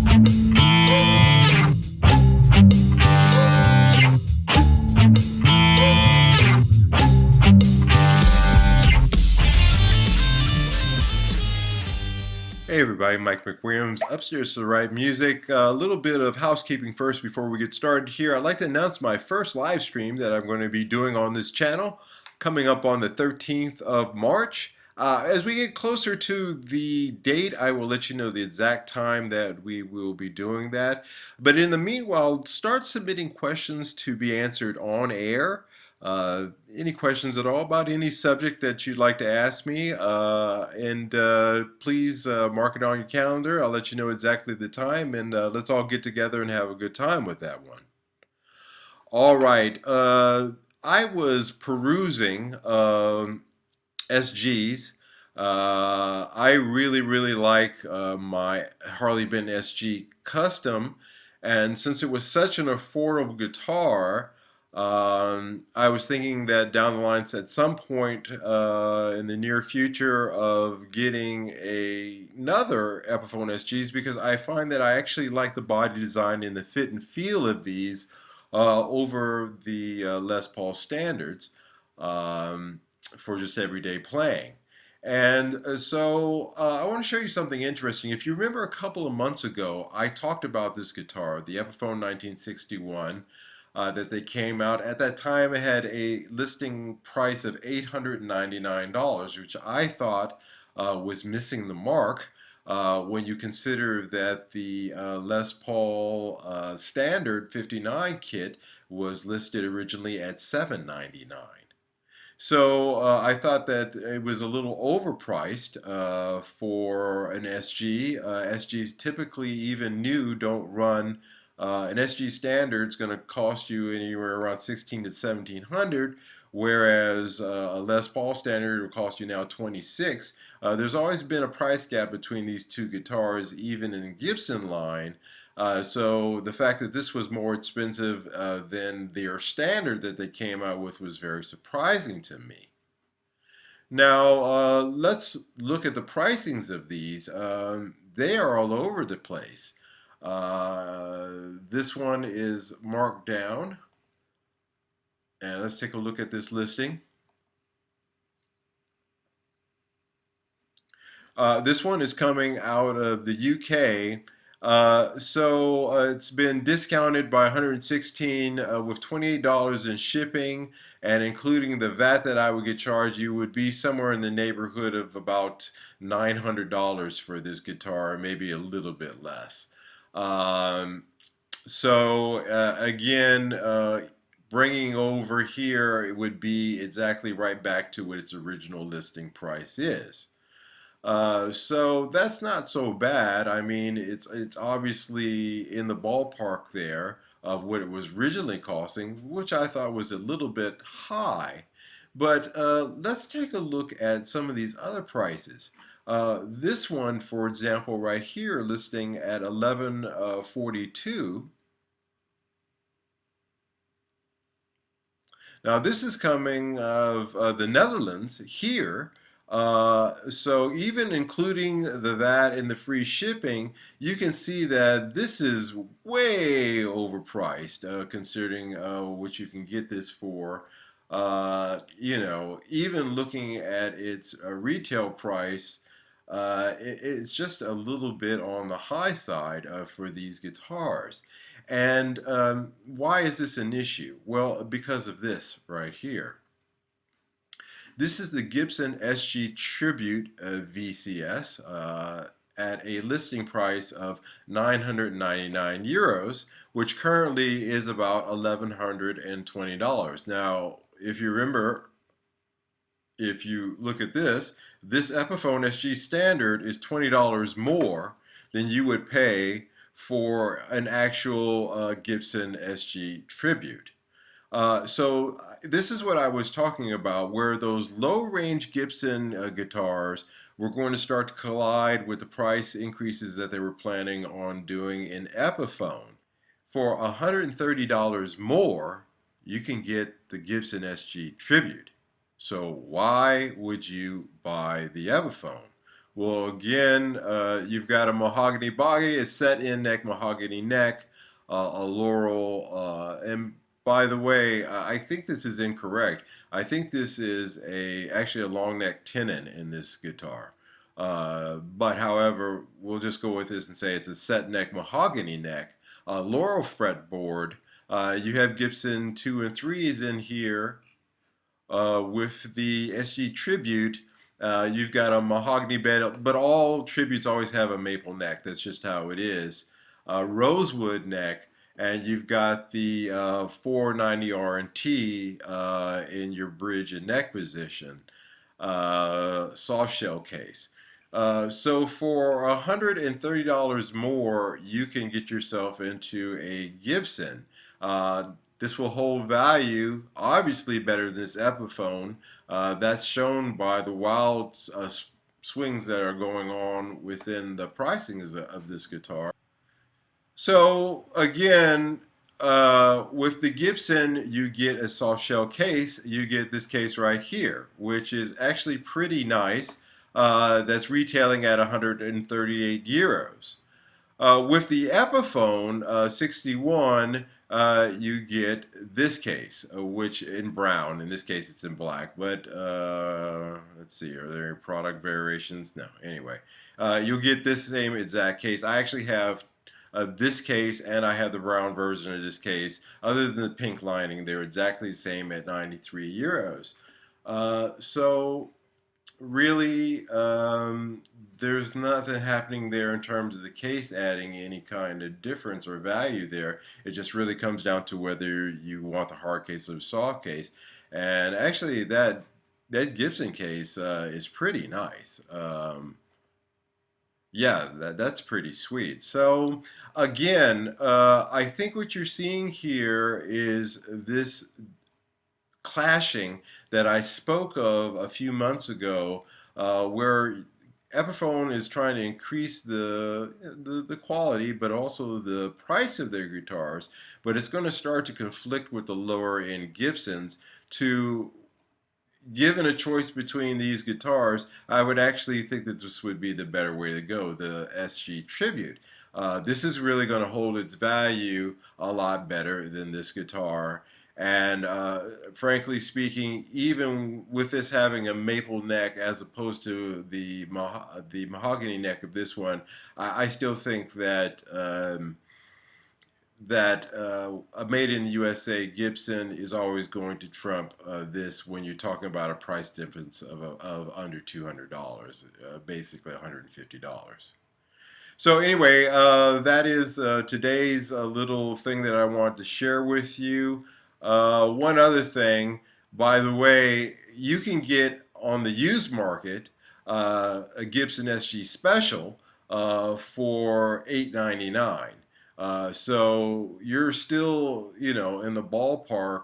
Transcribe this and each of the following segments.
Hey everybody, Mike McWilliams, Upstairs to the Right Music. A little bit of housekeeping first before we get started here. I'd like to announce my first live stream that I'm going to be doing on this channel coming up on the 13th of March. As we get closer to the date, I will let you know the exact time that we will be doing that. But in the meanwhile, start submitting questions to be answered on air. Any questions at all about any subject that you'd like to ask me, and please mark it on your calendar. I'll let you know exactly the time, and let's all get together and have a good time with that one. All right. I was perusing SGs. I really like my Harley Benton SG Custom, and since it was such an affordable guitar, I was thinking that down the line, at some point in the near future, of getting another Epiphone SGs, because I find that I actually like the body design and the fit and feel of these over the Les Paul standards for just everyday playing. And so I want to show you something interesting. If you remember a couple of months ago, I talked about this guitar, the Epiphone 1961, that they came out. At that time, it had a listing price of $899, which I thought was missing the mark when you consider that the Les Paul Standard 59 kit was listed originally at $799. So I thought that it was a little overpriced for an SG. SGs typically, even new, don't run. An SG standard is going to cost you anywhere around 16 to 1700, whereas a Les Paul standard will cost you now 26. There's always been a price gap between these two guitars, even in the Gibson line. So the fact that this was more expensive than their standard that they came out with was very surprising to me. Now let's look at the pricings of these. They are all over the place. This one is marked down, and let's take a look at this listing. This one is coming out of the UK. So it's been discounted by 116 with $28 in shipping, and including the VAT that I would get charged, you would be somewhere in the neighborhood of about $900 for this guitar, maybe a little bit less. Again, bringing over here, it would be exactly right back to what its original listing price is. So that's not so bad. I mean, it's obviously in the ballpark there of what it was originally costing, which I thought was a little bit high. But let's take a look at some of these other prices. This one, for example, right here, listing at $1142. Now this is coming of the Netherlands here. So even including the VAT and the free shipping, you can see that this is way overpriced considering what you can get this for. Even looking at its retail price, it's just a little bit on the high side for these guitars. And why is this an issue? Well, because of this right here. This is the Gibson SG Tribute VCS at a listing price of 999 euros, which currently is about $1,120. Now, if you remember, if you look at this Epiphone SG Standard is $20 more than you would pay for an actual Gibson SG Tribute. So this is what I was talking about, where those low-range Gibson guitars were going to start to collide with the price increases that they were planning on doing in Epiphone. For $130 more, you can get the Gibson SG Tribute. So why would you buy the Epiphone? Well, again, you've got a mahogany body, a set-in neck mahogany neck, a laurel, and by the way, I think this is incorrect. I think this is actually a long neck tenon in this guitar. But however, we'll just go with this and say it's a set neck mahogany neck, laurel fretboard. You have Gibson 2 and 3s in here. With the SG Tribute, you've got a mahogany bed, but all tributes always have a maple neck. That's just how it is. Rosewood neck, and you've got the 490 R&T in your bridge and neck position. Soft shell case. So for $130 more, you can get yourself into a Gibson. This will hold value, obviously better than this Epiphone. That's shown by the wild swings that are going on within the pricing of this guitar. So again, with the Gibson, you get a soft shell case. You get this case right here, which is actually pretty nice. That's retailing at 138 euros. With the Epiphone 61, you get this case, which in brown. In this case, it's in black. But let's see, are there any product variations? No. Anyway, you'll get this same exact case. I actually have this case, and I have the brown version of this case. Other than the pink lining, they're exactly the same at 93 euros. So really, there's nothing happening there in terms of the case adding any kind of difference or value there. It just really comes down to whether you want the hard case or the soft case. And actually, that Gibson case is pretty nice. Yeah, that's pretty sweet. So again, I think what you're seeing here is this clashing that I spoke of a few months ago, where Epiphone is trying to increase the quality, but also the price of their guitars. But it's going to start to conflict with the lower end Gibsons. To given a choice between these guitars, I would actually think that this would be the better way to go, the SG Tribute. This is really going to hold its value a lot better than this guitar. And frankly speaking, even with this having a maple neck as opposed to the mahogany neck of this one, I still think that a made in the USA Gibson is always going to trump this when you're talking about a price difference of under $200, basically $150. So anyway, that is today's little thing that I wanted to share with you. One other thing, by the way, you can get on the used market a Gibson SG Special for $8.99. So you're still, in the ballpark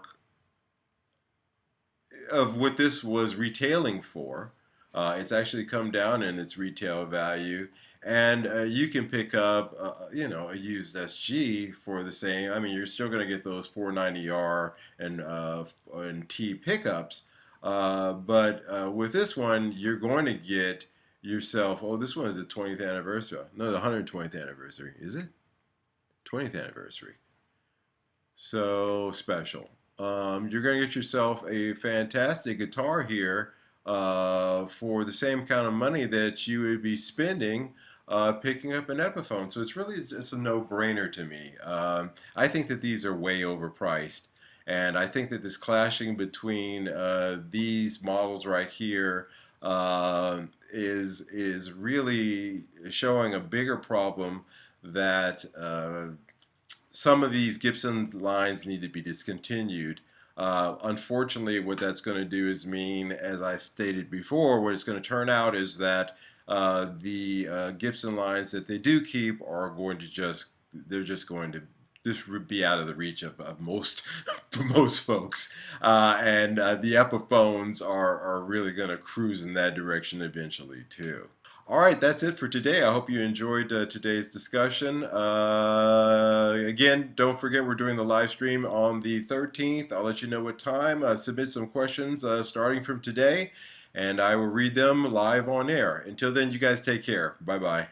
of what this was retailing for. It's actually come down in its retail value, and you can pick up, a used SG for the same. I mean, you're still going to get those 490R and T pickups, but with this one, you're going to get yourself. Oh, this one is the 20th anniversary. No, the 120th anniversary. Is it? 20th anniversary. So special. You're going to get yourself a fantastic guitar here for the same kind of money that you would be spending picking up an Epiphone. So it's really just a no-brainer to me. I think that these are way overpriced. And I think that this clashing between these models right here is really showing a bigger problem that some of these Gibson lines need to be discontinued. Unfortunately, what that's going to do is mean, as I stated before, what it's going to turn out is that the Gibson lines that they do keep are going to they're just going to be out of the reach of most most folks, and the Epiphones are really going to cruise in that direction eventually too. All right, that's it for today. I hope you enjoyed today's discussion. Again, don't forget we're doing the live stream on the 13th. I'll let you know what time. Submit some questions starting from today. and I will read them live on air. Until then, you guys take care. Bye bye.